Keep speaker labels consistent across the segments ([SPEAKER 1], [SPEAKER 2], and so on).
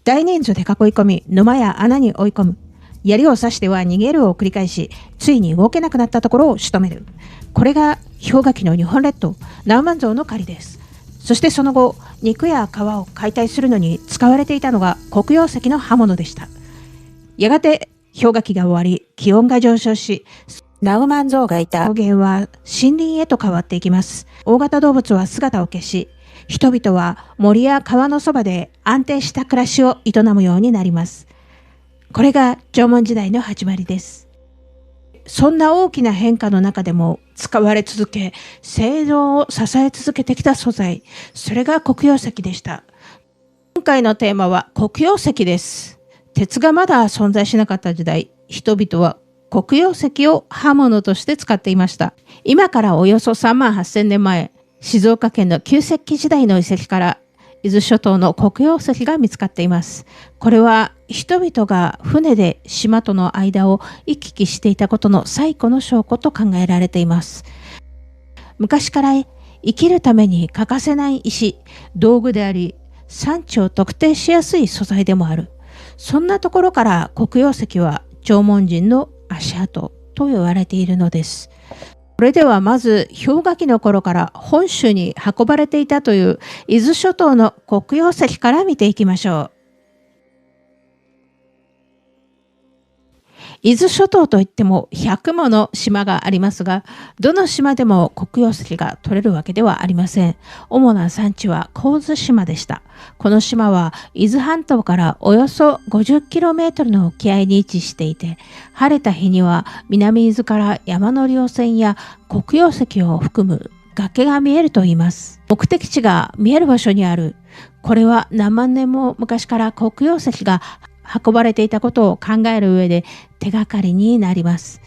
[SPEAKER 1] 大人数で囲い込み、沼や穴に追い込む。槍を刺しては逃げるを繰り返し、ついに動けなくなったところを仕留める。これが氷河期の日本列島、ナウマンゾウの狩りです。そしてその後、肉や皮を解体するのに使われていたのが黒曜石の刃物でした。やがて氷河期が終わり、気温が上昇し、ナウマンゾウがいた草原は森林へと変わっていきます。大型動物は姿を消し、人々は森や川のそばで安定した暮らしを営むようになります。これが縄文時代の始まりです。そんな大きな変化の中でも使われ続け、生存を支え続けてきた素材、それが黒曜石でした。今回のテーマは黒曜石です。鉄がまだ存在しなかった時代、人々は黒曜石を刃物として使っていました。今からおよそ38,000年前、静岡県の旧石器時代の遺跡から伊豆諸島の黒曜石が見つかっています。これは人々が船で島との間を行き来していたことの最古の証拠と考えられています。昔から生きるために欠かせない石、道具であり、産地を特定しやすい素材でもある。そんなところから黒曜石は縄文人の足跡と言われているのです。それではまず氷河期の頃から本州に運ばれていたという伊豆諸島の黒曜石から見ていきましょう。伊豆諸島といっても100もの島がありますが、どの島でも黒曜石が取れるわけではありません。主な産地は神津島でした。この島は伊豆半島からおよそ 50km の沖合に位置していて、晴れた日には南伊豆から山の稜線や黒曜石を含む崖が見えるといいます。目的地が見える場所にある。これは何万年も昔から黒曜石が運ばれていたことを考える上で手がかりになります。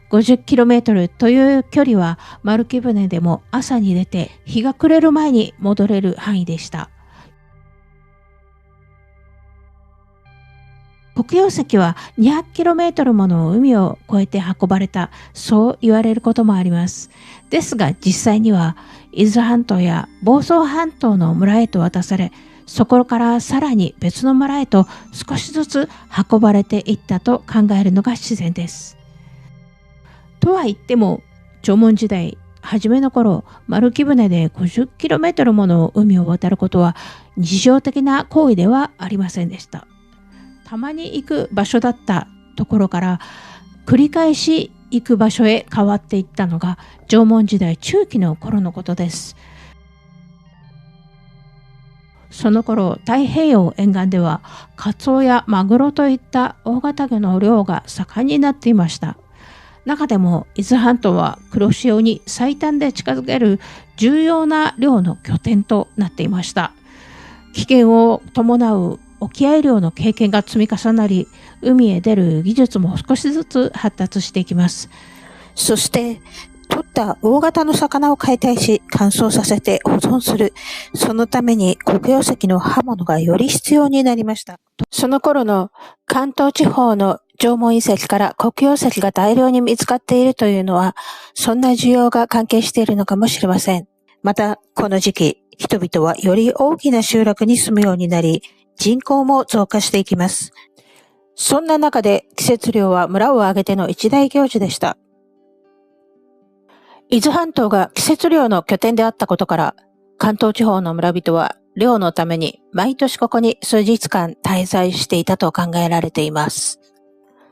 [SPEAKER 1] 50km という距離は丸木舟でも朝に出て日が暮れる前に戻れる範囲でした。黒曜石は 200km もの海を越えて運ばれた、そう言われることもあります。ですが実際には伊豆半島や房総半島の村へと渡され、そこからさらに別の村へと少しずつ運ばれていったと考えるのが自然です。とは言っても縄文時代初めの頃、丸木舟で 50km もの海を渡ることは日常的な行為ではありませんでした。たまに行く場所だったところから繰り返し行く場所へ変わっていったのが縄文時代中期の頃のことです。その頃、太平洋沿岸ではカツオやマグロといった大型魚の漁が盛んになっていました。中でも伊豆半島は黒潮に最短で近づける重要な漁の拠点となっていました。危険を伴う沖合漁の経験が積み重なり、海へ出る技術も少しずつ発達していきます。そして取った大型の魚を解体し乾燥させて保存する。そのために黒曜石の刃物がより必要になりました。その頃の関東地方の縄文遺跡から黒曜石が大量に見つかっているというのは、そんな需要が関係しているのかもしれません。またこの時期、人々はより大きな集落に住むようになり、人口も増加していきます。そんな中で季節漁は村を挙げての一大行事でした。伊豆半島が季節漁の拠点であったことから、関東地方の村人は漁のために毎年ここに数日間滞在していたと考えられています。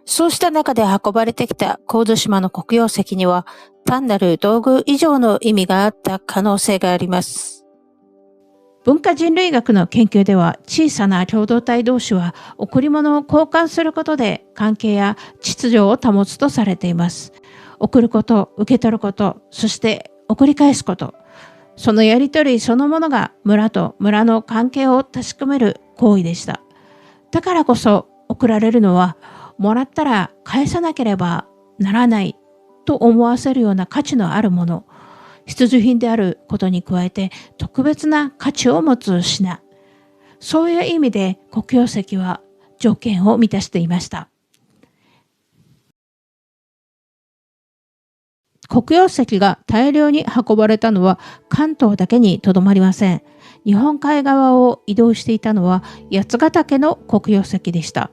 [SPEAKER 1] そうした中で運ばれてきた神津島の黒曜石には、単なる道具以上の意味があった可能性があります。文化人類学の研究では、小さな共同体同士は贈り物を交換することで関係や秩序を保つとされています。送ること、受け取ること、そして送り返すこと。そのやりとりそのものが村と村の関係を確かめる行為でした。だからこそ送られるのは、もらったら返さなければならないと思わせるような価値のあるもの、必需品であることに加えて特別な価値を持つ品。そういう意味で黒曜石は条件を満たしていました。黒曜石が大量に運ばれたのは関東だけにとどまりません。日本海側を移動していたのは八ヶ岳の黒曜石でした。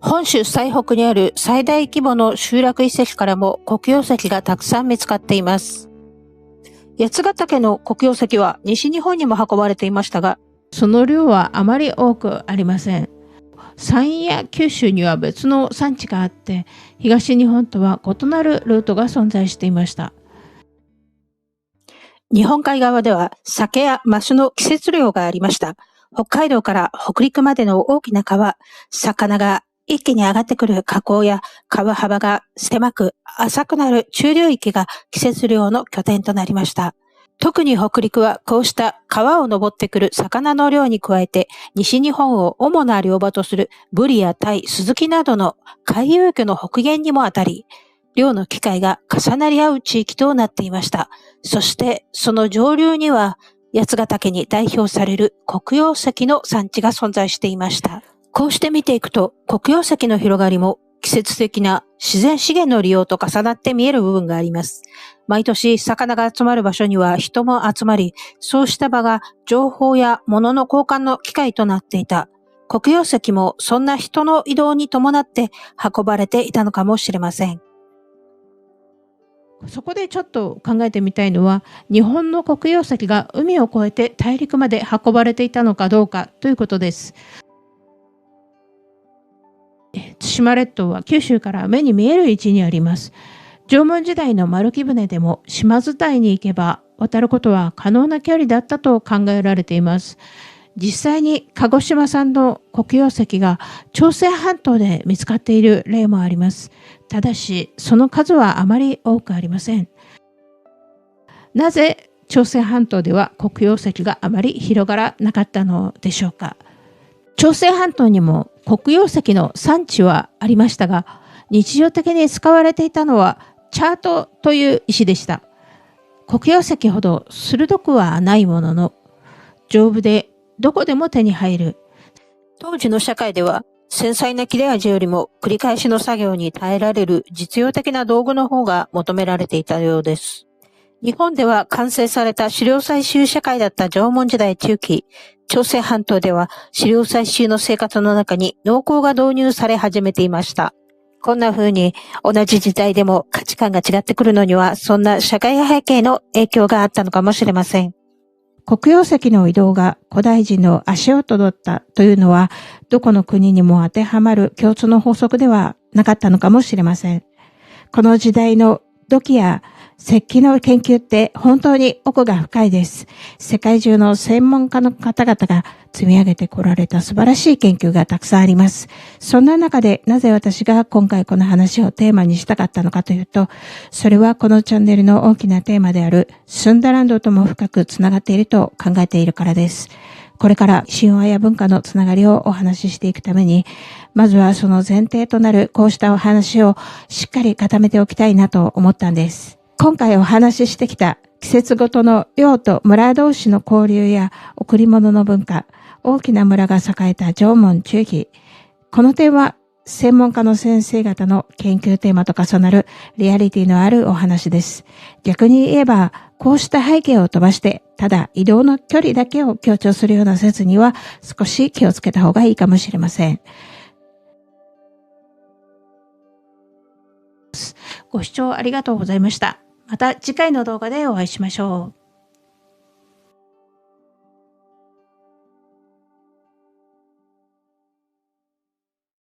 [SPEAKER 1] 本州最北にある最大規模の集落遺跡からも黒曜石がたくさん見つかっています。八ヶ岳の黒曜石は西日本にも運ばれていましたが、その量はあまり多くありません。山陰や九州には別の産地があって、東日本とは異なるルートが存在していました。日本海側では酒やマスの季節漁がありました。北海道から北陸までの大きな川、魚が一気に上がってくる河口や川幅が狭く浅くなる中流域が季節漁の拠点となりました。特に北陸はこうした川を登ってくる魚の漁に加えて、西日本を主な漁場とするブリやタイ、スズキなどの海遊魚の北限にもあたり、漁の機会が重なり合う地域となっていました。そしてその上流には八ヶ岳に代表される黒曜石の産地が存在していました。こうして見ていくと、黒曜石の広がりも季節的な自然資源の利用と重なって見える部分があります。毎年魚が集まる場所には人も集まり、そうした場が情報や物の交換の機会となっていた。黒曜石もそんな人の移動に伴って運ばれていたのかもしれません。そこでちょっと考えてみたいのは、日本の黒曜石が海を越えて大陸まで運ばれていたのかどうかということです。対馬列島は九州から目に見える位置にあります。縄文時代の丸木舟でも島伝いに行けば渡ることは可能な距離だったと考えられています。実際に鹿児島産の黒曜石が朝鮮半島で見つかっている例もあります。ただし、その数はあまり多くありません。なぜ朝鮮半島では黒曜石があまり広がらなかったのでしょうか。朝鮮半島にも黒曜石の産地はありましたが、日常的に使われていたのはチャートという石でした。黒曜石ほど鋭くはないものの、丈夫でどこでも手に入る。当時の社会では繊細な切れ味よりも繰り返しの作業に耐えられる実用的な道具の方が求められていたようです。日本では完成された狩猟採集社会だった縄文時代中期、朝鮮半島では狩猟採集の生活の中に農耕が導入され始めていました。こんな風に同じ時代でも価値観が違ってくるのには、そんな社会背景の影響があったのかもしれません。黒曜石の移動が古代人の足音だったというのは、どこの国にも当てはまる共通の法則ではなかったのかもしれません。この時代の土器や石器の研究って本当に奥が深いです。世界中の専門家の方々が積み上げてこられた素晴らしい研究がたくさんあります。そんな中でなぜ私が今回この話をテーマにしたかったのかというと、それはこのチャンネルの大きなテーマであるスンダランドとも深くつながっていると考えているからです。これから神話や文化のつながりをお話ししていくために、まずはその前提となるこうしたお話をしっかり固めておきたいなと思ったんです。今回お話ししてきた季節ごとの領と村同士の交流や贈り物の文化、大きな村が栄えた縄文中期。この点は専門家の先生方の研究テーマと重なるリアリティのあるお話です。逆に言えば、こうした背景を飛ばして、ただ移動の距離だけを強調するような説には少し気をつけた方がいいかもしれません。ご視聴ありがとうございました。また次回の動画でお会いしましょう。